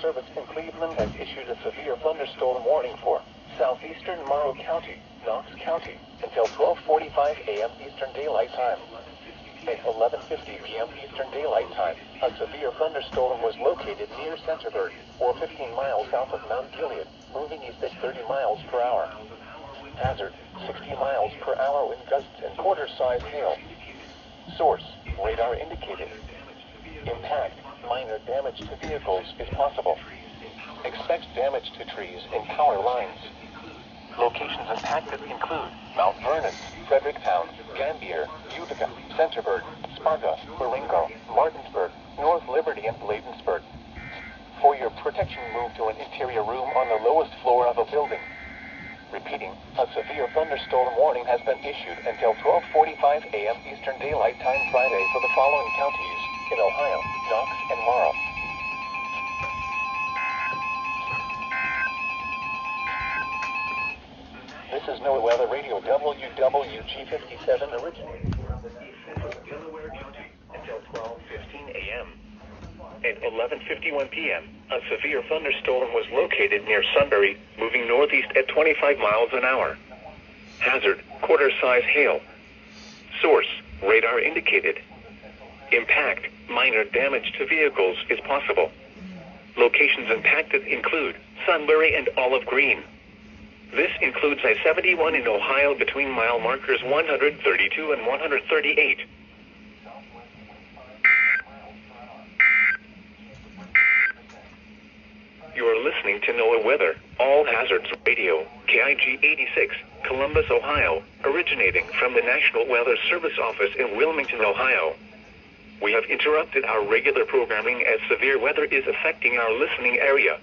Service in Cleveland has issued a severe thunderstorm warning for southeastern Morrow County, Knox County, until 12:45 a.m. Eastern Daylight Time. At 11:50 p.m. Eastern Daylight Time, a severe thunderstorm was located near Centerburg, or 15 miles south of Mount Gilead, moving east at 30 miles per hour. Hazard, 60 miles per hour wind gusts and quarter-size hail. Source, radar indicated. Impact, minor damage to vehicles is possible. Expect damage to trees and power lines. Locations impacted include Mount Vernon, Fredericktown, Gambier, Utica, Centerburg, Sparta, Marengo, Martinsburg, North Liberty, and Bladensburg. For your protection, move to an interior room on the lowest floor of a building. Repeating, a severe thunderstorm warning has been issued until 12:45 a.m. Eastern Daylight Time Friday for the following counties in Ohio, Knox, and Morrow. This is NOAA Weather Radio WWG57 originating from the Delaware County until 12:15 a.m. At 11:51 p.m., a severe thunderstorm was located near Sunbury, moving northeast at 25 miles an hour. Hazard, quarter-size hail. Source, radar indicated. Impact, minor damage to vehicles is possible. Locations impacted include Sunbury and Olive Green. This includes I-71 in Ohio between mile markers 132 and 138. You are listening to NOAA Weather, All Hazards Radio, KIG 86, Columbus, Ohio, originating from the National Weather Service office in Wilmington, Ohio. We have interrupted our regular programming as severe weather is affecting our listening area.